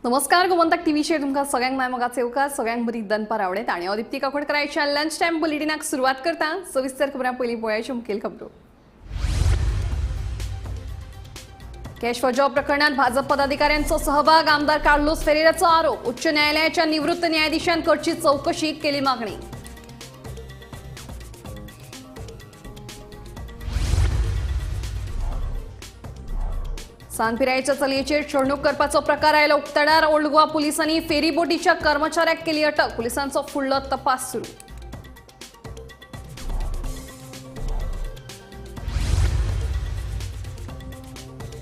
नमस्कार गोमंतक टीव्हीचेर तुमकां सगळ्यांक मायमोगाचे येवकार सगळ्यांक बरी दनपार आवडेत आनी हांव दीप्ती काकोडकराच्या लंच टायम बुलेटिनाक सुरवात करता। सविस्तर खबरां पयलीं पळोवया मुखेल खबरो। कॅश फॉर जॉब प्रकरणात भाजप पदाधिकाऱ्यांचो सहभाग, आमदार कार्लोस फेरेराचो आरोप, उच्च न्यायालयाच्या निवृत्त न्यायाधीशान करची चौकशी केली मागणी। सांतपिरायेच्या चलयेचेर छळणूक करपाचो प्रकार आयलो उक्ताडार। ओल्ड गोवा पुलिसांनी फेरी बोटीच्या कर्मचाऱ्याक केली अटक, पुलिसांचो फुडलो तपास सुरू।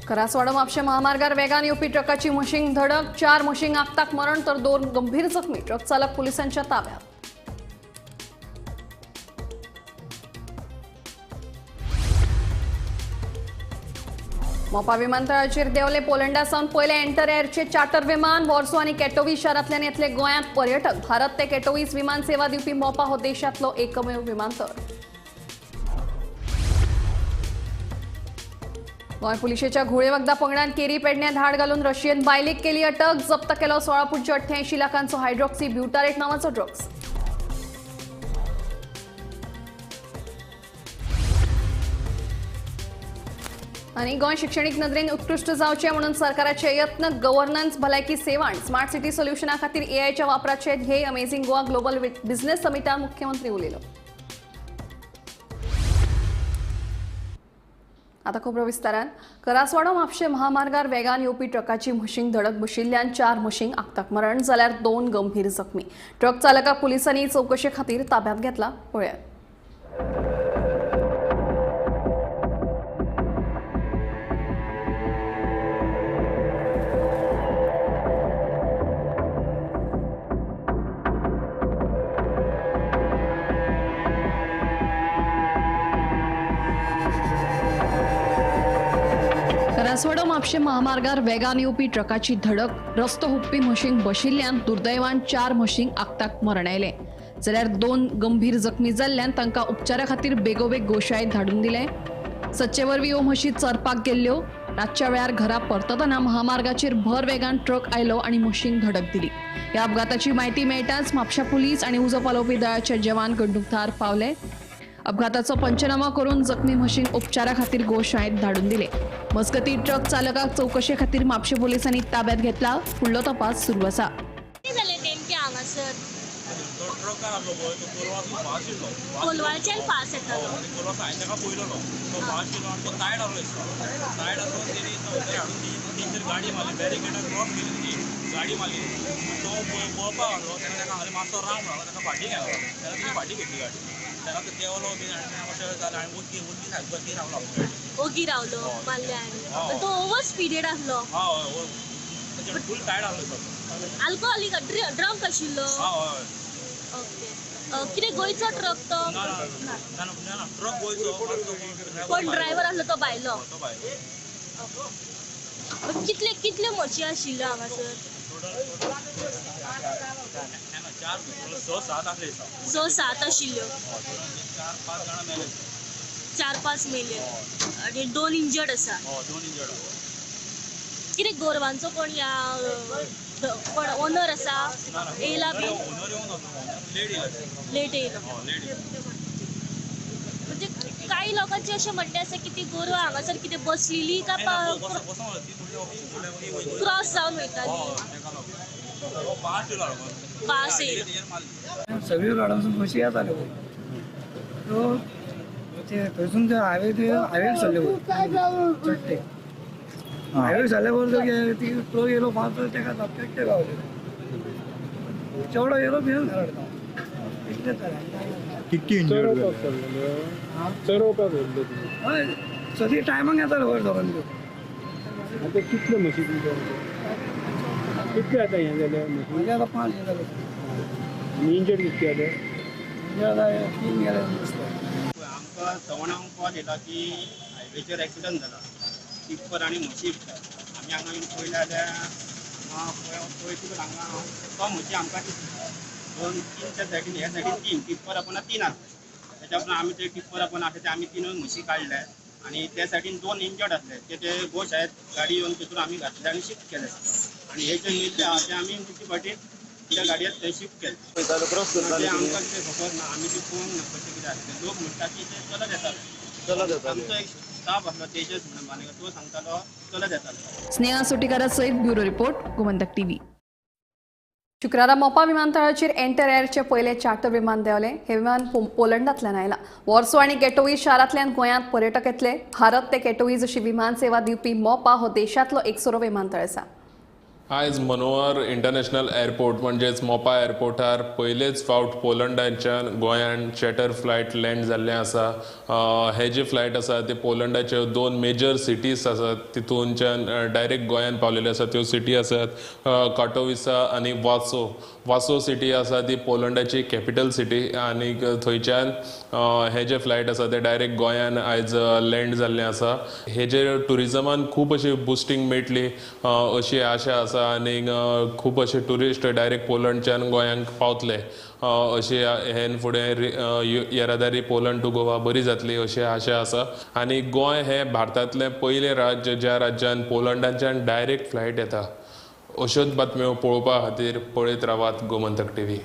करासवाडो म्हापशें महामार्गार वेगान येवपी ट्रकाची मशीन धडक, 4 मशीन आगताक मरण तर 2 गंभीर जखमी, ट्रक चालक पुलिसांच्या ताब्यात। मोपा विमानतळाचेर देंवले पोलंडासावन पयले एंटर एअरचे चार्टर विमान। वॉर्सो आनी कॅटोवीस शारांतल्यान येतले गोंयांत पर्यटक। भारत ते कॅटोवीस विमान सेवा दिवपी मोपा हो देशांतलो एकमेव विमानतळ। गोंय पुलिशेच्या घुळे वखदा पंगडान केरी पेडण्यात धाड घालून रशियन बायलेक केली अटक, जप्त केलो 16.88 लाखांचो हायड्रॉक्सी ब्युटारेट नावाचो ड्रग्स। आणि गोंय शिक्षणीक नदरेन उत्कृष्ट जावचे म्हणून सरकाराचे यत्न, गव्हर्नन्स, भलायकी सेवा आणि स्मार्ट सिटी सोल्युशना खातीर एआयच्या वापराचे ध्येय अमेझिंग गोवा ग्लोबल बिझनेस समिटात मुख्यमंत्री उलयलो। आता खबरो विस्तारान। करासवाडो म्हापशें महामार्गार वेगान येवपी ट्रकाची मशीन धडक बशिल्ल्यान 4 मशीन आगताक मरण जाल्यार 2 गंभीर जखमी। ट्रक चालकाक पुलिसांनी चौकशे खातीर ताब्यात घेतला। पळयात। करासवाडो म्हापशें महामार्गार वेगान येवपी ट्रकाची धडक, रस्तो हुपपी मशीन बशिल्ल्यान दुर्दैवान 4 मशीन आगताक मरण आयले, जाल्यार 2 गंभीर जखमी जाल्ल्यान तांकां उपचारा खातीर बेगोबेग गोशाळेंत धाडून दिले। सच्चे वरवीं ह्यो म्हशी चरपाक गेल्ल्यो। रातच्या वेळार घरा परततना महामार्गाचेर भर वेगान ट्रक आयलो आनी मशीन धडक दिली। ह्या अपघाताची म्हायती मेळटाच म्हापशा पुलीस आनी उजो पालोवपी दळाचे जवान घडणुकथळार पावले। अपघाताचो पंचनामा करून जखमी मशीन उपचारा खातीर गोशाळेंत धाडून दिले। मजगतीं ट्रक चालकाक चौकशे खातीर म्हापशे पोलिसांनी ताब्यात घेतला। फुडलो तपास सुरू आसा। कोलवाच्यान पास येतालो गाडी मारली बॅरिकेडाक क्रॉस केली गाडी मारली तो पळोवपाक लागलो तेन्ना ताका हांवें मातसो रावंक लागलो ताका फाटी गेलो तेन्ना तिणी फाटी घेतली गाडी तेन्ना तो देंवलो बी आनी अशें जालें आनी वती सारकी रावलो ओगी रावलो मारले आनी तो ओवर स्पिडीड आसलो हय फूल टायर्ड आसलो आल्कोहॉलिक ड्रंक आशिल्लो हय ओके कितें गोंयचो ट्रक तो ट्रक गोंयचो पण ड्रायव्हर आसलो तो भायलो कितले कितले म्हशी आशिल्ल्यो हांगासर 6-7 आशिल्ल्यो 4-5 मेले आनी 2 इंजर्ड आसा कितें गोरवांचो कोण या कोण ओनर आसा येयला बी लेट येयलो म्हणजे काही लोकांचे अशें म्हणणे आसा की ती गोरवां हांगासर कितें बसलेली का क्रॉस जावन वयताली पास येयलो सगळी रोडांसून म्हशी येताल्यो तो ते थंयसून ते हायवे चल्ले चडटे हायवे जाल्या बरोबर ती तो येयलो मात तेका धपकेक ते गावले चेवडो येयलो भिवन घरा इतलें जालें कितकी इंजर्ड चरोवपाक हय सदी टायमाक येतालो वयर धरून त्यो आतां कितले म्हशी तुमचे कितले आतां हें जाले म्हणजे आतां 5 जाले आनी इंजर्ड कितके जाले म्हणजे आतां 3 गेले दिसता आमकां सवणाक कॉल येता की हायवेचेर एक्सिडंट जाला टिप्पर आनी म्हशी विकतात आमी हांगा येवन पळयले जाल्यार पळयत हांगा तो म्हशी आमकां 2-3 सायडीन ह्या सायडीन 3 टिप्पर आपण 3 आसले त्याच्या उपरांत आमी ते टिप्पर आपण आसा ते आमी 3 म्हशी काडले आणि त्या सायडीन 2 इंजर्ड आसले ते गोशाळेंत गाडी येवन तितून आमी घातले आनी शिफ्ट केले आनी हे जे मिल्ले आहा ते आमी दुसरे फाटी त्या गाडयेंत थंय शिफ्ट केले ते आमकां कितें खबर ना आमी ते पळोवंक ना कशें कितें आसा तें लोक म्हणटा की ते चलत येताले आमचो एक स्टाफ आसलो तेजस म्हणून मानेकर तो सांगतालो चलत येताले. स्नेहा सुटीकारा सयत ब्युरो रिपोर्ट गोमंतक टीव्ही. शुक्रारा मोपा विमानतळाचेर एंटर एअरचे पयले चार्टर विमान देंवलें. हे विमान पोलंडांतल्यान आयलां. वॉर्सो आनी कॅटोवीज शारांतल्यान गोंयांत पर्यटक येतले. भारत ते कॅटोवीज अशी विमान सेवा दिवपी मोपा हो देशांतलो एकसरो विमानतळ आसा. आयज मनोहर इंटरनॅशनल एअरपोर्ट म्हणजेच मोपा एअरपोर्टार पयलेच फावट पोलंडाच्यान गोंयांत चॅटर फ्लायट लँड जाल्लें आसा. हे जे फ्लायट आसा ते पोलंडाच्यो 2 मेजर सिटीज आसात तितूनच्यान डायरेक्ट गोंयांत पावलेले आसात. त्यो सिटी आसात काटोविसा आनी वासो. वासो सिटी आसा ती पोलंडाची कॅपिटल सिटी आनी थंयच्यान हे जे फ्लायट आसा ते डायरेक्ट गोंयांत आयज लँड जाल्लें आसा. हेजे टुरिजमान खूब अशी बुस्टींग मेळटली अशी आशा आसा आनी खूब अशे टुरिस्ट डायरेक्ट पोलंडच्यान गोंयांक पावतले अशी हेन फुडें येरादारी पोलंड टू गोवा बरी जातली अशी आशा आसा. आनी गोंय हे भारतांतलें पयलें राज्य ज्या राज्यान पोलंडाच्यान डायरेक्ट फ्लायट येता. अश्योच बातम्यो पळोवपा खातीर पळयत रावात गोमंतक टीव्ही.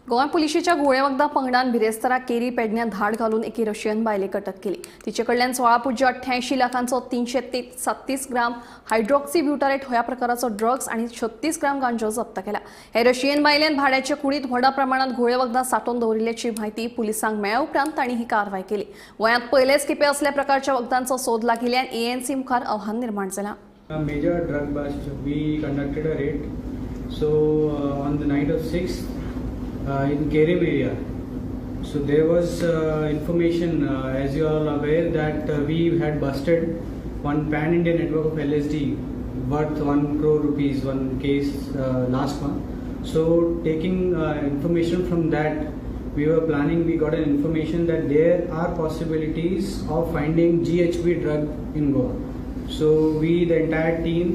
गोंय पुलिशेच्या गुळे वखदा पंगडान बिरेस्तारा केरी पेडण्यात धाड घालून एके रशियन बायलेक अटक केली. तिचे कडल्यान 16.88 लाखांचो 337 ग्राम हायड्रॉक्सी ब्युटारेट ह्या प्रकाराचो ड्रग्स आणि 36 ग्राम गांजो जप्त केला. हे रशियन बायलेन भाड्याच्या कुडीत व्हडा प्रमाणात गुळे वखदा सांठोवन दवरिल्ल्याची म्हायती पुलिसांक मेळ्ळ्या उपरांत तांणी ही कारवाय केली. गोंयांत पयलेच खेपे असल्या प्रकारच्या वखदांचो सोद लागिल्ल्यान एएनसी मुखार आव्हान निर्माण जालां. A major drug bust. We conducted a raid. So on the night of 6th in Kerim area. So there was information, as you are all aware, that we had busted one pan-Indian network of LSD worth 1 crore rupees, one case last month. So taking information from that, we were planning. We got an information that there are possibilities of finding GHB drug in Goa. So the entire team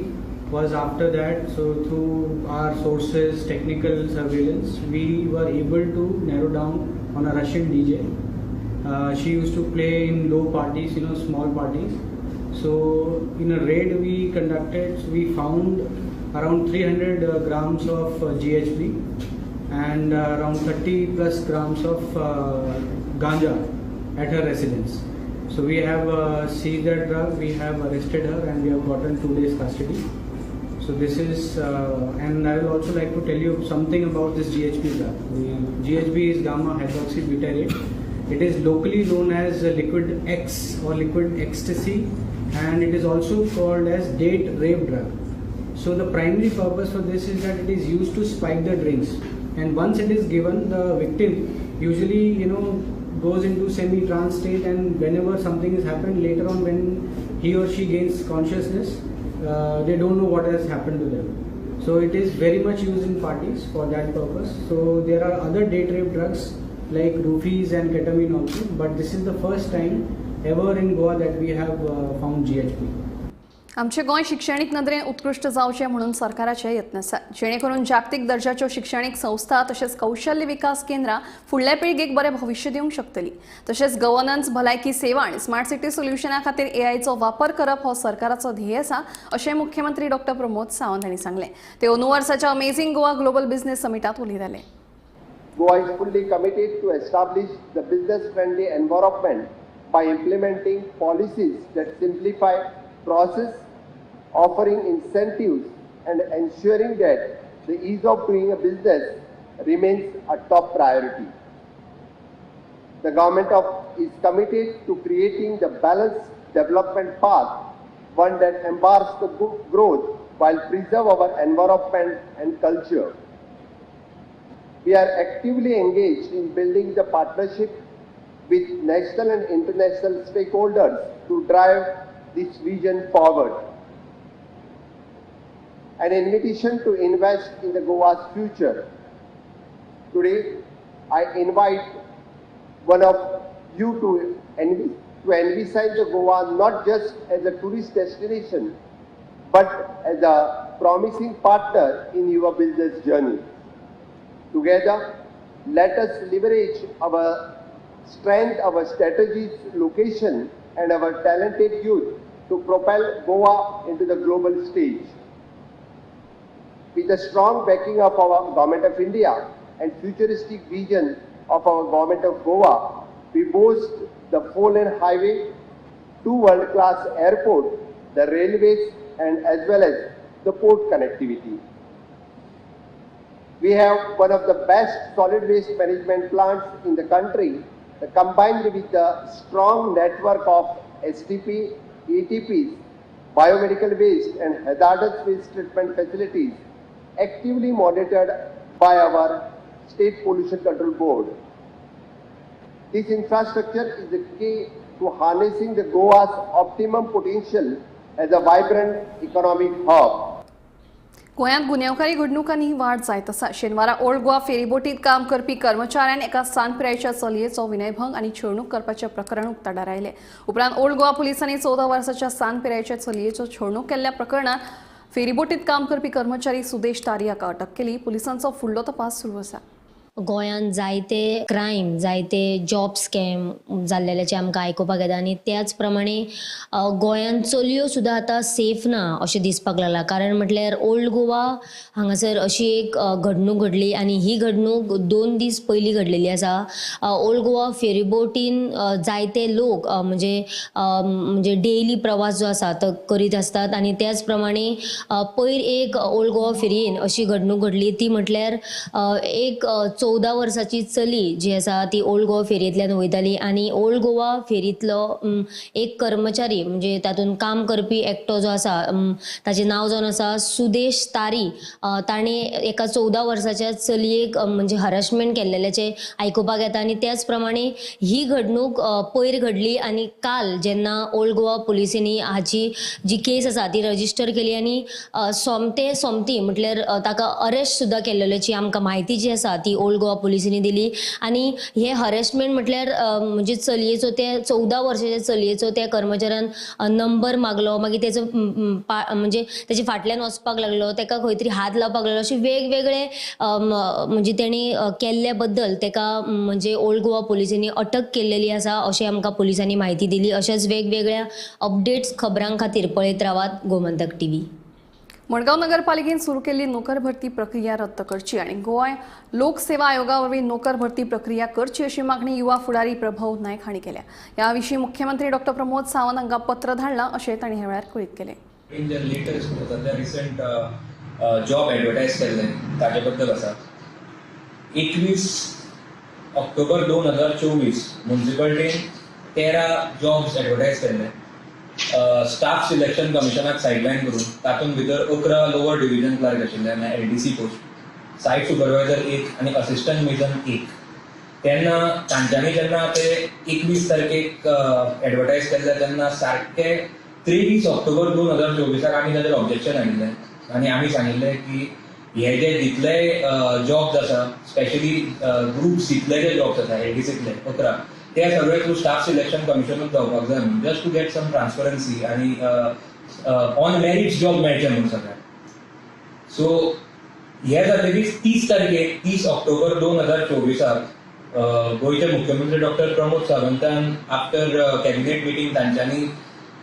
was after that. So through our sources, technical surveillance, we were able to narrow down on a Russian DJ. She used to play in low parties, small parties. So in a raid we conducted, we found around 300 grams of GHB and around 30 plus grams of ganja at her residence. So we have seized that drug, we have arrested her, and we have gotten 2 days custody. So this is, and I will also like to tell you something about this GHB drug. The GHB is gamma hydroxybutyrate. It is locally known as liquid X or liquid ecstasy, and it is also called as date rape drug. So the primary purpose for this is that it is used to spike the drinks, and once it is given, the victim usually goes into semi-trance state, and whenever something has happened later on, when he or she gains consciousness, they don't know what has happened to them. So it is very much used in parties for that purpose. So there are other date rape drugs like roofies and ketamine also, but this is the first time ever in Goa that we have found GHB. आमचे गोंय शिक्षणीक नदरेन उत्कृष्ट जावचें म्हणून सरकाराचे यत्न आसात. जेणे करून जागतीक दर्जाच्यो शिक्षणीक संस्था तशेंच कौशल्य विकास केंद्रां फुडल्या पिळगेक बरें भविष्य दिवंक शकतली. तशेंच गव्हर्नन्स, भलायकी सेवा आनी स्मार्ट सिटी सोल्युशना खातीर एआयचो वापर करप हो सरकाराचो ध्येय आसा अशें मुख्यमंत्री डॉ. प्रमोद सावंत हांणी सांगलें. ते अंदू वर्साच्या अमेझिंग गोवा ग्लोबल बिझनेस समिटांत उलयताले. Goa is fully committed to establish the business-friendly environment by implementing policies that simplify process, offering incentives and ensuring that the ease of doing a business remains a top priority. The government is committed to creating the balanced development path, one that embarks the growth while preserve our environment and culture. We are actively engaged in building the partnership with national and international stakeholders to drive this vision forward. An invitation to invest in the Goa's future. Today, I invite one of you to envisage the Goa not just as a tourist destination, but as a promising partner in your business journey. Together, let us leverage our strength, our strategies, location, and our talented youth to propel Goa into the global stage. With the strong backing of our Government of India and futuristic vision of our Government of Goa, we boast the 4-lane highway, 2 world-class airports, the railways, and as well as the port connectivity. We have one of the best solid waste management plants in the country, combined with the strong network of STP, ETPs, biomedical waste and hazardous waste treatment facilities actively monitored by our State Pollution Control Board. This infrastructure is the key to harnessing the Goa's optimum potential as a vibrant economic hub. गोंयांत गुन्यांवकारी घडणुकांनी वाड जायत आसा. शेनवारा old Goa फेरीबोटीत काम करपी कर्मचाऱ्यान एका सांजपिरायेच्या चलयेचो विनयभंग आनी छळणूक करपाचे प्रकरण उक्ताडार आयले. उपरांत ओल्ड गोवा पुलिसांनी 14 वर्साच्या सांजपिरायेच्या चलयेचो छळणूक केल्ल्या प्रकरणात फेरीबोटीत काम करपी कर्मचारी सुदेश तारी हाका अटक केली. पुलिसांचो फुडलो तपास सुरू आसा. गोंयांत जायते क्रायम, जायते जॉब स्कॅम जाल्लेल्याचे आमकां आयकुपाक येता आनी त्याच प्रमाणे गोंयांत चलयो सुद्दां आतां सेफ ना अशें दिसपाक लागला. कारण म्हटल्यार ओल्ड गोवा हांगासर अशी एक घडणूक घडली आनी ही घडणूक 2 दीस पयलीं घडलेली आसा. ओल्ड गोवा फेरीबोटीन जायते लोक म्हणजे डेली प्रवास जो आसा तो करीत आसतात आनी त्याच प्रमाणे पयर एक ओल्ड गोवा फेरयेन अशी घडणूक घडली. ती म्हटल्यार एक 14 वर्साची चली जी आसा ती ओल्ड गोवा फेरयेंतल्यान वयताली आनी ओल्ड गोवा फेरींतलो एक कर्मचारी म्हणजे तातूंत काम करपी एकटो जो आसा ताचें नांव जावन आसा सुदेश तारी. ताणें एका 14 वर्साच्या चलयेक म्हणजे हरासमेंट केल्ल्याचें आयकुपाक येता आनी त्याच प्रमाणे ही घडणूक पयर घडली आनी काल जेन्ना ओल्ड गोवा पुलिसांनी हाची जी केस आसा ती रजिस्टर केली आनी सोमती म्हटल्यार ताका अरेस्ट सुद्दां केल्ल्याची आमकां म्हायती जी आसा ती ओल्ड गोवा पुलिसांनी दिली. आनी हे हरेसमेंट म्हटल्यार म्हणजे चलयेचो ते 14 वर्साच्या चलयेचो त्या कर्मचाऱ्यान नंबर मागलो, मागीर तेचो म्हणजे तेच्या फाटल्यान वचपाक लागलो, तेका खंय तरी हात लावपाक लागलो. अशे वेगवेगळे म्हणजे तेणी केल्ल्या बद्दल तेका म्हणजे ओल्ड गोवा पुलिसांनी अटक केल्लेली आसा अशें आमकां पुलिसांनी म्हायती दिली. अशेंच वेगवेगळ्या अपडेट्स खबरां खातीर पळयत रावात गोमंतक टीव्ही. मडगांव नगरपालिकेन सुरू केल्ली नोकर भरती प्रक्रिया रद्द करची आनी गोंय लोकसेवा आयोगा वरवीं नोकर भरती प्रक्रिया करची अशी मागणी युवा फुडारी प्रभाव नायक हांणी केल्या. ह्या विशीं मुख्यमंत्री डॉ. प्रमोद सावंत हांकां पत्र धाडलां अशें तांणी ह्या वेळार कळीत केलें. रिसेंट जॉब एडवर्टायज केल्ले ताचे बद्दल आसा. 21 ऑक्टोबर 2024 म्युनिसिपालिटीन 13 जॉब्स एडवर्टायज केल्ले. स्टाफ सिलेक्शन कमिशनाक सायडलायन करून तातूंत भितर 11 लोअर डिव्हिजन क्लर्क आशिल्ले, LDC पोस्ट, सायट सुपरवायझर 1 आनी असिस्टंट मेजन 1. तेन्ना तांच्यांनी जेन्ना ते 21 तारखेक एडवर्टायज केल्ले तेन्ना सारके 23 ऑक्टोबर 2024 आमी ताचेर ऑब्जेक्शन हाडिल्लें आनी आमी सांगिल्लें की हे जे जितले जॉब्स आसा स्पेशली ग्रुप्स जितले जे जॉब्स आसा LDCतले 11 ते सगळे थ्रू स्टाफ सिलेक्शन कमिशनूच जावपाक जाय just to get some transparency आनी ऑन मेरिट्स जॉब मेळचे म्हणून सगळ्यांक. सो हे जातकीच 30 ऑक्टोबर 2024 गोंयचे मुख्यमंत्री डॉ. प्रमोद सावंतान आफ्टर कॅबिनेट मिटींग तांच्यांनी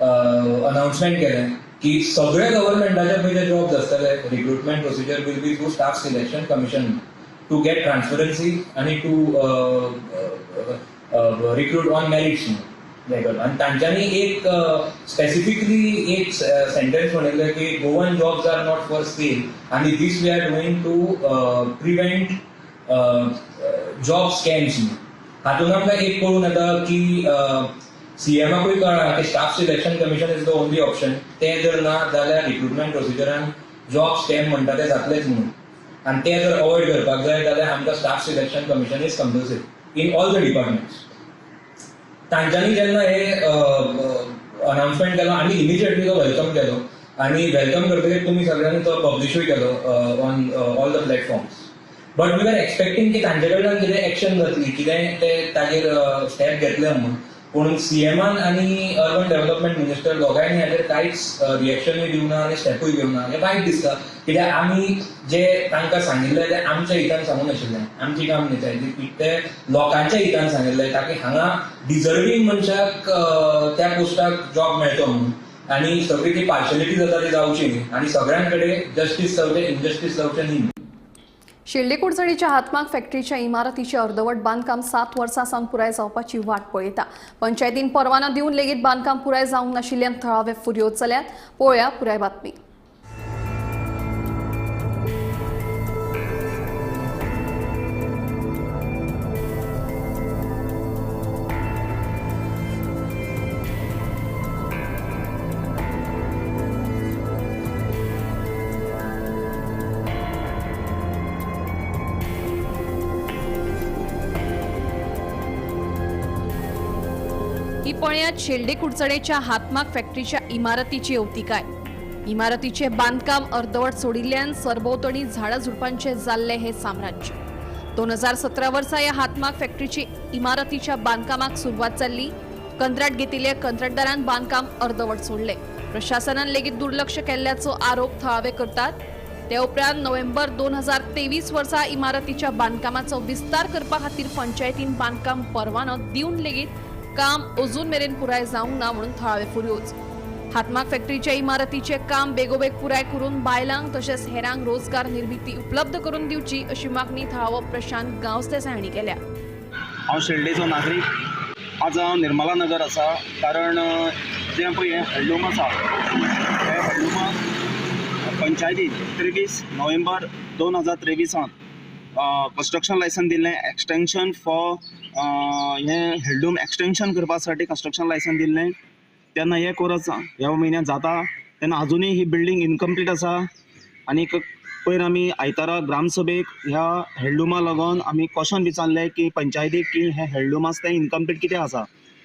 अनाउन्समेंट केलें की सगळे गव्हर्नमेंटाचे पयले जॉब्स आसतले recruitment procedure will be through staff selection commission to get transparency आनी टू रिक्रूट ऑन मेरिट्स म्हणून. आनी तांच्यांनी एक स्पेसिफिकली एक सेंटेन्स म्हणिल्लें की Goan jobs are not for sale आनी this we are doing to prevent job scams म्हणून. हातूंत आमकां एक कळून येता की CMाकूय कळना की staff selection commission is the only option. ते जर ना जाल्यार रिक्रुटमेंट प्रोसिजरान जॉब स्कॅम म्हणटा ते जातलेच म्हणून. आनी ते जर अवॉयड करपाक जाय जाल्यार आमकां staff selection commission is compulsory in all the departments. तांच्यांनी जेन्ना हे अनाउन्समेंट केलो आमी इमिजिएटली तो वेलकम केलो आनी वेलकम करतकीर तुमी सगळ्यांनी तो पब्लिशूय केलो on all the platforms. But we are expecting की तांचे कडल्यान कितें एक्शन जातली, कितें ते ताचेर स्टेप घेतले म्हणून. पूण CMान आनी अर्बन डेव्हलपमेंट मिनिस्टर दोगांयनी हाचेर कांयच रिएक्शनूय दिवना आनी स्टेपूय घेवना. हें वायट दिसता कित्याक आमी जे तांकां सांगिल्लें तें आमच्या हितान सांगून आशिल्लें. आमची काम न्ही ते लोकांच्या हितान सांगिल्लें ताकी हांगा डिजर्वींग मनशाक त्या पोस्टाक जॉब मेळचो म्हणून. आणि सगळी ती पार्शलिटी जाता ती जावची न्ही आणि सगळ्यांकडे जस्टीस जावचे इनजस्टीस जावचे न्ही. शिर्डी कुडचडीच्या हातमाग फॅक्टरीच्या इमारतीचे अर्धवट बांदकाम 7 वर्सां सावन पुराय जावपाची वाट पळयता. पंचायतीन परवानो दिवन लेगीत बांदकाम पुराय जावंक नाशिल्ल्यान थळावे फुर्योज जाल्यात. पळोवया पुराय बातमी. ही पळयात शेल्डे कुडचडेच्या हातमाग फॅक्टरीच्या इमारतीची अवतिकाय. इमारतीचे बांदकाम अर्धवट सोडिल्ल्यान सरभोवतणी झाडां झुडपांचे जाल्ले हे साम्राज्य. 2017 वर्सा ह्या हातमाग फॅक्टरीची इमारतीच्या बांदकामाक सुरवात जाल्ली. कंत्राट घेतिल्ल्या कंत्राटदारान बांदकाम अर्धवट सोडले. प्रशासनान लेगीत दुर्लक्ष केल्ल्याचो आरोप थळावे करतात. ते उपरांत नोव्हेंबर 2023 वर्सा इमारतीच्या बांदकामाचो विस्तार करपा खातीर पंचायतीन बांदकाम परवानो दिवन लेगीत काम अजून मेरेन पुराय जावंक ना म्हणून थळावे फुर्योज. हातमाग फॅक्टरीच्या इमारतीचे काम बेगोबेग पुराय करून बायलांक तशेंच हेरांक रोजगार निर्मिती उपलब्ध करून दिवची अशी मागणी थळावो प्रशांत गांवस्तेसाय हांणी केल्या. हांव शेल्डेचो नागरीक. आज हांव निर्मला नगर आसा. कारण जें पळय हें हँडलूम आसा हे हँडलुमाक पंचायतीन 23 नोव्हेंबर 2023 कंस्ट्रक्शन लायसन दिल्लें. एक्सटेंशन फॉर हें हँडलूम एक्सटेंशन करपा साठी कंस्ट्रक्शन लायसन दिल्लें. तेन्ना हें कोरस ह्या म्हयन्यात जाता तेन्ना अजुनूय ही बिल्डींग इनकम्प्लीट आसा. आनीक पयर आमी आयतारा ग्रामसभेक ह्या हँडलुमा लागून आमी क्वेश्चन विचारलें की पंचायतीक की हें हँडलूम आसा तें इनकम्प्लीट कित्याक आसा,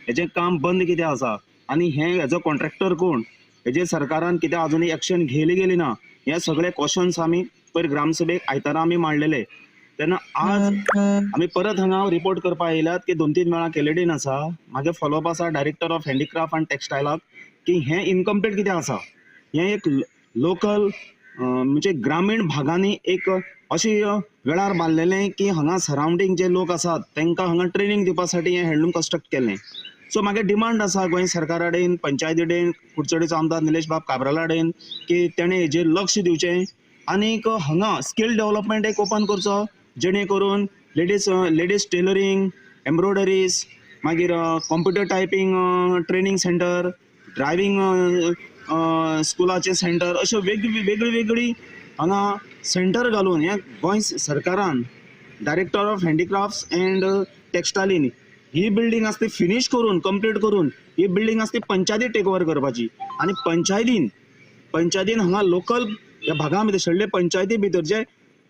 हेजें काम बंद कित्याक आसा आनी हेजो कॉन्ट्रॅक्टर कोण, हेजेर सरकारान कित्याक अजुनूय एक्शन घेयली गेली ना, हे सगळे क्वेश्चन्स आमी पयर ग्रामसभेक आयतारा आमी मांडलेले. तेन्ना आज आमी परत हांगा रिपोर्ट करपा येयल्यात की 2-3 वेळा केलेडीन आसा. म्हागे फॉलोअप आसा डायरेक्टर ऑफ हँडीक्राफ्ट आनी टॅक्सटायलाक की हें इनकम्प्लीट कित्याक आसा. हें एक लोकल म्हणजे ग्रामीण भागांनी एक अशी वेळार बांदलेलें की हांगा सरावंडींग जे लोक आसात तांकां हांगा ट्रेनींग दिवपा साठी हें हँडलूम कंस्ट्रक्ट केल्लें. सो म्हागे डिमांड आसा गोंय सरकारा कडेन, पंचायती कडेन, कुडचडेचो आमदार निलेश बाब काब्राला कडेन की तेणें हेजेर लक्ष दिवचें. आनीक हांगा स्कील डेव्हलपमेंट एक ओपन करचो जेणे करून लेडीज टेलरींग, एम्ब्रॉयडरीज, मागीर computer typing training centre, driving स्कुलाचे सेंटर, अश्यो वेगळी हांगा सेंटर घालून हे गोंय सरकारान डायरेक्टर ऑफ हँडीक्राफ्ट्स अँड टॅक्सटायलीन ही बिल्डींग आसा ती फिनीश करून कंप्लीट करून ही बिल्डींग आसा ती पंचायती टेक ओवर करपाची. आनी पंचायतीन हांगा लोकल ह्या भागा भितर शेल्डे पंचायती भितर जे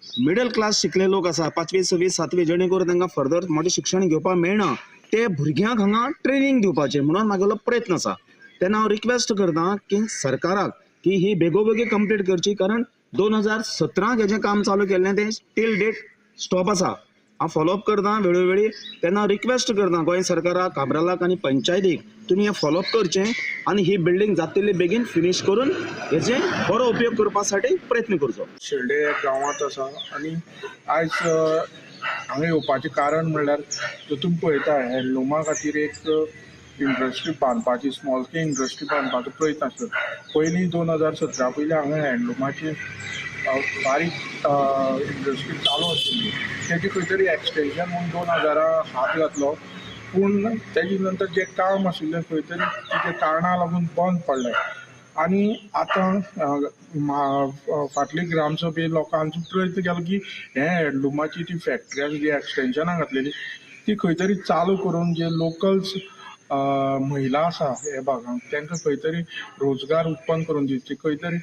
मिडल क्लास शिकले लोक आसा 5वी, 6वी, 7वी जेणे करून तांकां फर्दर मोठें शिक्षण घेवपाक मेळना ते भुरग्यांक हांगा ट्रेनींग दिवपाचें म्हणून म्हागेलो प्रयत्न आसा. तेन्ना हांव रिक्वेस्ट करता की सरकाराक की ही बेगोबेगी कंप्लीट करची. कारण 2017 हेजें काम चालू केल्लें तें टील डेट स्टॉप आसा. हांव फॉलोअप करता वेळोवेळी. तेन्ना रिक्वेस्ट करता गोंय सरकाराक, काब्रालाक आनी पंचायतीक तुमी हें फॉलोअप करचें आनी ही बिल्डींग जाता तितली बेगीन फिनीश करून हेजे बरो उपयोग करपा साठी प्रयत्न करचो. शेल्डे गांवांत आसा आनी आयज हांगा येवपाचें कारण म्हणल्यार तातूंत पळयता हँडलुमा खातीर एक इंडस्ट्री बांदपाची, स्मॉल स्केल इंडस्ट्री बांदपाचो प्रयत्न आसलो. पयलीं 2017 पयलीं हांगा हँडलुमाची बारीक इंडस्ट्री चालू आशिल्ली. तेजी खंय तरी एक्सटेंशन म्हणून 2000 हात घातलो. पूण तेजे नंतर जें काम आशिल्लें खंय तरी तेजे कारणां लागून बंद पडलें. आनी आतां फाटली ग्रामसभे लोकांचो प्रयत्न केलो की हे हँडलुमाची ती फॅक्टरी आसा जी एक्सटेंशनाक घातलेली ती खंय तरी चालू करून जे लोकल्स महिला आसा हे भागांत तांकां खंय तरी रोजगार उत्पन्न करून दिवची. खंय तरी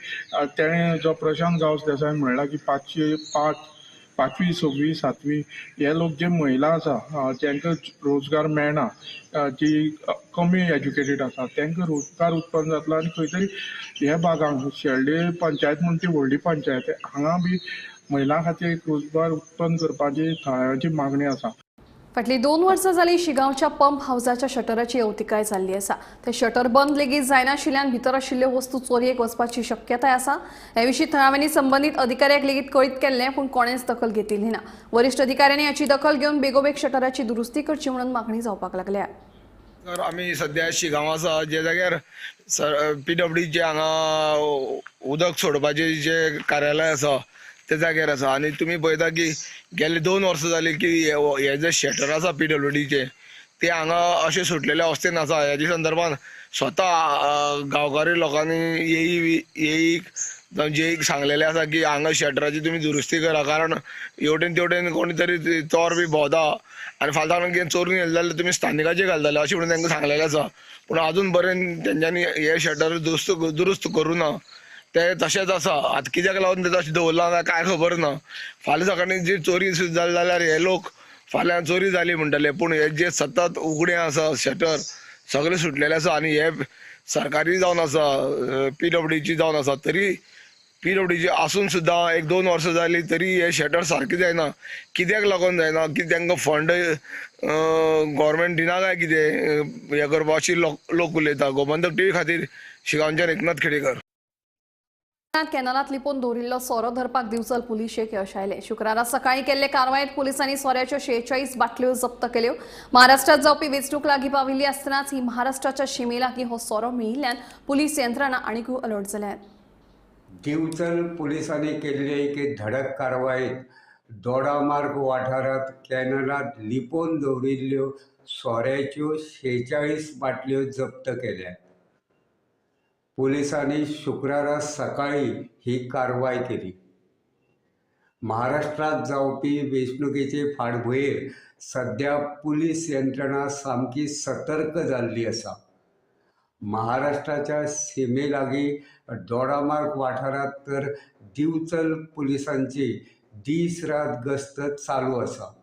तेणें जो प्रशांत गांवस देसाय म्हणला की 5वी, 6वी, 7वी हे लोक जे महिला आसा तांकां रोजगार मेळना, जी कमी एज्युकेटेड आसा तांकां रोजगार उत्पन्न जातलो. आनी खंय तरी ह्या भागांक शेल्डे पंचायत म्हणून ती व्हडली पंचायत हांगा बी महिलां खातीर रोजगार उत्पन्न करपाची थळाव्याची मागणी आसा. फाटली 2 वर्सां जाली शिगांवच्या पंप हाऊसाच्या शटराची अवतिकाय जाल्ली आसा. ते शटर बंद लेगीत जायनाशिल्ल्यान भितर आशिल्ल्यो वस्तू चोरयेक वचपाची शक्यताय आसा. हे विशीं थळाव्यांनी संबंदीत अधिकाऱ्याक लेगीत कळीत केल्लें पूण कोणेच दखल घेतिल्ली ना. वरिश्ठ अधिकाऱ्यांनी हाची दखल घेवन बेगोबेग शटराची दुरुस्ती करची म्हणून मागणी जावपाक लागल्या. तर आमी सध्या शिगांव आसा जे जाग्यार PWDचे हांगा उदक सोडपाचे जे कार्यालय आसा त्या जाग्यार आसा आनी तुमी पळयता की गेले 2 वर्सां जाली की हे जे शटर आसा PWDचे ते हांगा अशे सुटलेले अवस्थेन आसा. ह्याच्या संदर्भात स्वता गांवकारी लोकांनी येईक जेईक सांगलेले आसा की हांगा शटराची तुमी दुरुस्ती करा, कारण हेवटेन तेवटेन कोणी तरी चोर बी भोंवता आनी फाल्तान कितें चोरून येयले जाल्यार तुमी स्थानिकाचे घालतले अशें म्हणून तांकां सांगलेलें आसा. पूण अजून पर्यंत तेंच्यांनी हे शटर दुरुस्त करूं ना. ते तशेंच आसा. आतां कित्याक लागून ते तशें दवरला काय कांय खबर ना. फाल्यां सकाळीं जी चोरी जाली जाल्यार हे लोक फाल्यां चोरी जाली म्हणटले, पूण हे जे सतत उगडें आसा शटर सगळे सुटलेले आसा आनी हे सरकारी जावन आसा PWDची जावन आसा, तरी PWDची आसून सुद्दां 1-2 वर्सां जाली तरी हे शटर सारके जायना. कित्याक लागून जायना? की तांकां फंड गव्हर्मेंट दिना काय कितें हे करपा अशी लोक उलयता. गोमंतक TV खातीर शिगांवच्यान एकनाथ खेडेकर. कॅनलात लिपोवन दवरिल्लो सोरो धरपाक दिवचल पुलिशेक यश आयलें. शुक्रारा सकाळीं केल्ले कारवायेंत पुलिसांनी सोऱ्याच्यो 46 बाटल्यो जप्त केल्यो. महाराष्ट्रात जावपी वेंचणूक लागीं पाविल्ली आसतनाच ही महाराष्ट्राच्या शिमे लागीं हो सोरो मेळिल्ल्यान पुलीस यंत्रणा आनीकूय अलर्ट जाल्यात. दिवचल पोलिसांनी केल्ले एके धडक कारवायेत दोडामार्ग वाठारात कॅनलात लिपोवन दवरिल्ल्यो सोऱ्याच्यो 46 बाटल्यो जप्त केल्या. पोलिसांनी शुक्रारा सकाळी ही कारवाय केली. महाराष्ट्रात जावपी वेंचणुकेचे फाटभुंयेर सध्या पुलीस यंत्रणा सामकी सतर्क जाल्ली आसा. महाराष्ट्राच्या सीमे लागीं दोडामार्ग वाठारात तर दिवचल पुलिसांची दीस रात गस्त चालू आसा.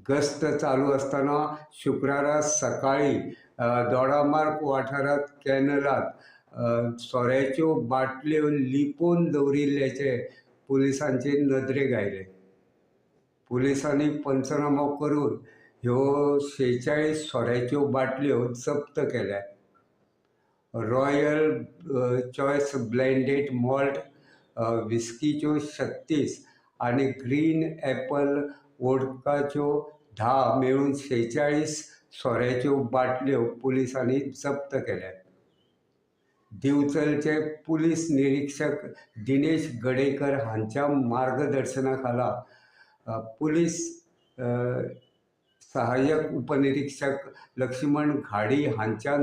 गस्त चालू असताना शुक्रारा सकाळी दोडामार्ग वाठारात कॅनलात सोऱ्याच्यो बाटल्यो लिपोवन दवरिल्ल्याचे पुलिसांचे नदरेक आयले. पुलिसांनी पंचनामो करून ह्यो 46 सोऱ्याच्यो बाटल्यो जप्त केल्या. रॉयल चॉयस ब्लेंडेड मॉल्ट विस्कीच्यो 36 आनी ग्रीन ॲपल वोडकाच्यो 10 मेळून 46 सोऱ्याच्यो बाटल्यो पुलिसांनी जप्त केल्या. दिवचलचे पुलीस निरीक्षक दिनेश गडेकर हांच्या मार्गदर्शना खाला पुलीस सहाय्यक उपनिरीक्षक लक्ष्मण घाडी हांच्या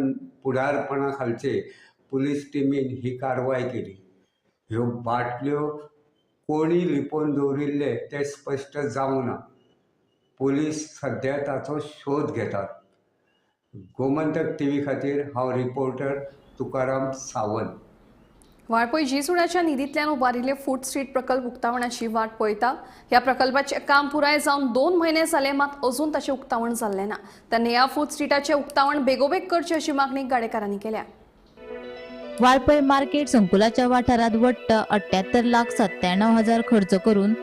फुडारपणा खालचे पुलीस टिमीन ही कारवाय केली. ह्यो बाटल्यो कोणी लिपोवन दवरिल्ले ते स्पश्ट जावंक ना. पुलीस सध्या ताचो शोध घेतात. गोमंतक TV खातीर हांव रिपोर्टर तुकाराम सावंत. वाळपय जीसुण्याच्या निधीतल्यान उबारिल्ले फूड स्ट्रीट प्रकल्प उक्तावणाची वाट पळयता. ह्या प्रकल्पाचे काम पुराय जावन 2 म्हयने जाले, मात अजून ताचें उक्तावण जाल्लें ना. तेन्ना ह्या फूड स्ट्रीटाचें उक्तावण बेगोबेग करचें अशी मागणी गाडेकारांनी केल्या. वाळपय मार्केट संकुलाच्या वाठारात वट्ट 78,97,000 खर्च करून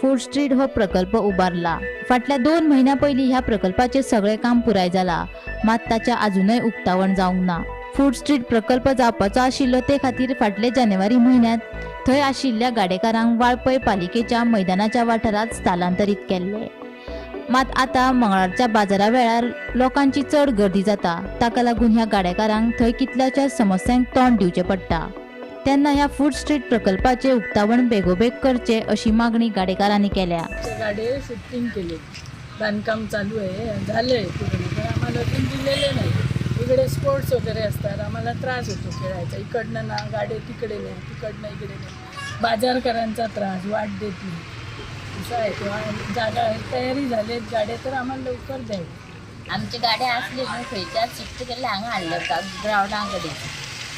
फूड स्ट्रीट हो प्रकल्प उबारला. फाटल्या 2 महिन्या पयलीं ह्या प्रकल्पाचे सगळे काम पुराय जाला, मात ताच्या अजूनय उक्तावण जावंक ना. फूड स्ट्रीट प्रकल्प जावपाचो आशिल्लो ते खातीर फाटले जानेवारी म्हयन्यात थंय आशिल्ल्या गाडेकारांक वाळपय पालिकेच्या मैदानाच्या वाठारात स्थलांतरीत केल्ले. मात आतां मंगळारच्या बाजारा वेळार लोकांची चड गर्दी जाता. ताका लागून ह्या गाडेकारांक थंय कितल्याशाच समस्यांक तोंड दिवचें पडटा. तेन्ना ह्या फूड स्ट्रीट प्रकल्पाचे उक्तावण बेगोबेग करचे अशी मागणी गाडेकारांनी केल्या. गाडे शिफ्टिंग केले, बांधकाम चालू आहे, झालंय पूर्ण, पण आम्हाला अजून दिलेले नाही. इकडे स्पोर्ट्स वगैरे असतात, आम्हाला त्रास होतो खेळायचा. इकडनं ना गाडे तिकडे नाही, तिकडनं इकडे नाही. बाजारकरांचा त्रास, वाट देत नाही. असं आहे किंवा जागा तयारी झालेत गाड्या तर आम्हाला लवकर द्यावी. आमची गाड्या असली न्हू खंयच्याच शिफ्ट केल्ले हांगा हाडले ग्रावंडा कडेन.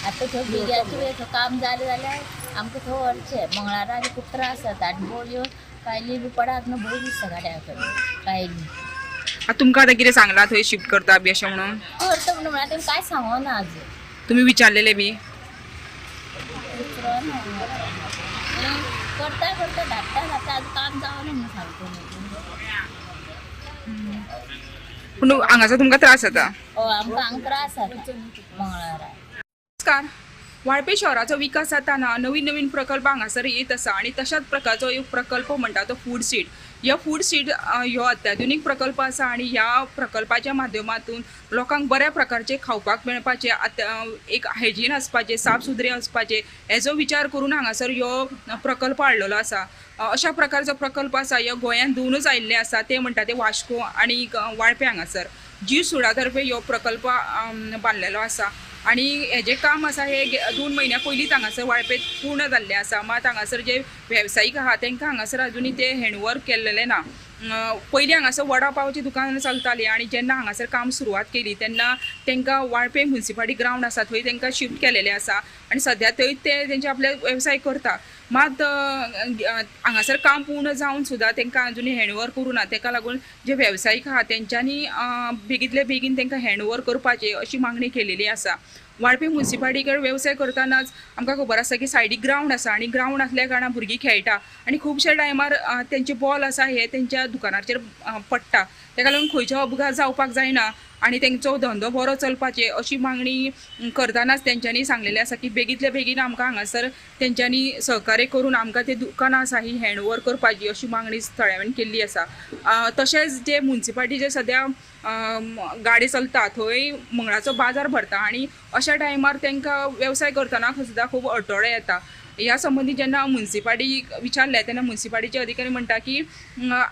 आतां थंय भुरग्याचें वेळ काम जालें जाल्यार आमकां थंय व्हरचें. मंगळारा आनी खूब त्रास जाता आनी बोळयो कायली बी पडात न्हू, भंय दिसता गाड्या कडेन कायली. तुमकां आतां कितें सांगलां थंय शिफ्ट करता बी अशें म्हणून? करता म्हणून म्हळ्यार तेंका कांय सांगो ना अजून. तुमी विचारलेले बी? करता धाडटा आतां काम जावना म्हणून सांगता. पूण हांगासर तुमकां त्रास जाता? हय, आमकां हांगा त्रास जाता मंगळारा. नमस्कार, वाळपय शहराचो विकास जाताना नवीन नवीन प्रकल्प हांगासर येत आसा आणि तशाच प्रकारचो एक प्रकल्प म्हणटा तो फूड स्ट्रीट. ह्या फूड स्ट्रीट ह्यो अत्याधुनीक प्रकल्प आसा आणि ह्या प्रकल्पाच्या माध्यमातून लोकांक बऱ्या प्रकारचे खावपाक मेळपाचे, एक हायजीन आसपाचे, साफ सुद्रे आसपाचे हेजो विचार करून हांगासर ह्यो प्रकल्प हाडलेलो आसा. अशा प्रकारचो प्रकल्प आसा ह्यो गोंयांत दोनूच आयिल्ले आसा, ते म्हणटा ते वास्को आणि वाळपय हांगासर. जीव सुडा तर्फे ह्यो प्रकल्प बांदलेलो आसा आणि हेजें काम आसा हे 2 म्हयन्या पयलींच हांगासर वाळपेत पूर्ण जाल्लें आसा. मात हांगासर जे वेवसायीक आहा तांकां हांगासर अजुनी ते हँडओवर केल्लें ना. पयलीं हांगासर वडा पावची दुकानां चलतालीं आणि जेन्ना हांगासर काम सुरवात केली तेन्ना तांकां वाळपय म्युनिसिपालिटी ग्रावंड आसा थंय तांकां शिफ्ट केलेलें आसा आणि सद्या थंय ते तेंचे आपले वेवसाय करता. मात हांगासर काम पूर्ण जावन सुद्दां तांकां अजुनी हँडओवर करूं ना. ताका लागून जे वेवसायीक आहा तेंच्यांनी बेगींतले बेगीन तांकां हँडओवर करपाचें अशी मागणी केलेली आसा. वाळपय म्युनिसिपालिटी कडेन वेवसाय करतानाच आमकां खबर आसा की सायडीक ग्रावंड आसा आणि ग्रावंड आसल्या कारणान भुरगीं खेळटा आणि खुबशे टायमार तेंचे बॉल आसा हे तेंच्या दुकानाचेर पडटा. ताका लागून खंयचो अपघात जावपाक जायना आणि तेंचो धंदो बरो चलपाचे अशी मागणी करतानाच तेंच्यांनी सांगलेलें आसा की बेगींतले बेगीन आमकां हांगासर तेंच्यांनी सहकार्य करून आमकां ते दुकानां आसा ही हँडओवर करपाची अशी मागणी थळाव्यान केल्ली आसा. तशेंच जे म्युनिसिपालिटीचे सद्या गाडी चलता थंय मंगळाचो बाजार भरता आणि अशा टायमार तांकां वेवसाय करतना सुद्दां खूब अडथळे येता. ह्या संबंधी जेन्ना म्युनिसिपालिटीक विचारलें तेन्ना म्युनिसिपालिटीचे अधिकारी म्हणटा की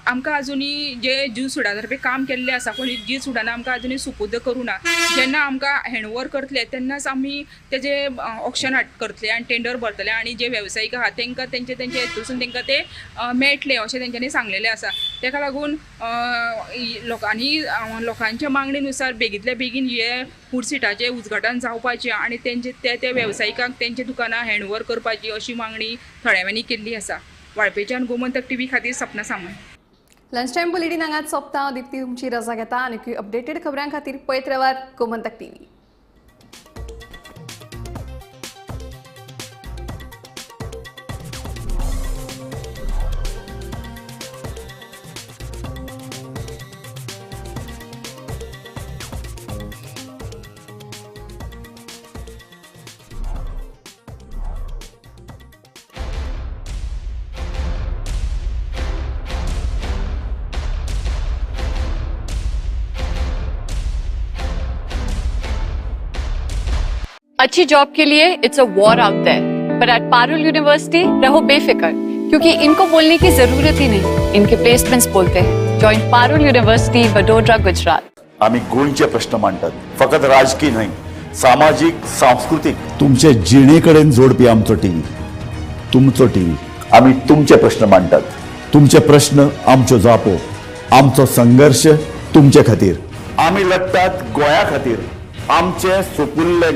आमकां अजुनी जे जीव सुडा तर्फे काम केल्लें आसा पूण जीव सुडान आमकां अजुनी सुपूर्द करूं ना. जेन्ना आमकां हँडओवर करतले तेन्नाच आमी तेजे ऑक्शन करतले आणि टेंडर भरतले आणि जे वेवसायीक आहा तांकां तेंचे हेतूसून तांकां ते मेळटले अशें तेंच्यांनी सांगलेलें आसा. ताका लागून लोकांच्या मागणेनुसार बेगींतले बेगीन हे फूड स्ट्रीटाचें उजघाटन जावपाचें आणि तेंचे ते वेवसायिकांक तेंची दुकानां हँडओवर करपाची अशी मागणी थळाव्यांनी केल्ली आसा. वाळपेच्यान गोमंतक टीव्ही खातीर Sapna Samant. Lunch time bulletin हांगाच सोंपता. दिप्ती तुमची रजा घेता आनी अपडेटेड खबरां खातीर पळयत रावात गोमंतक टीव्ही. अच्छी जॉब के लिए it's a war out there, but at Parul university रहो बेफिक्र, क्योंकि इनको बोलने की जरूरत ही नहीं, इनके प्लेसमेंट्स बोलते हैं. Join Parul university Vadodara Gujarat. आम्ही गोंयचे प्रश्न मांडतात, फकत राजकीय न्हय, सामाजिक सांस्कृतिक. तुमचे जिणेकडेन जोडपी आमचो टीव्ही, तुमचो टीव्ही. आम्ही तुमचे प्रश्न मांडतात, तुमचे प्रश्न आमच्यो जापो, आमचो संघर्ष तुमचे खातीर. आम्ही लढतात गोंया खातीर, आमचे सोपुल्ले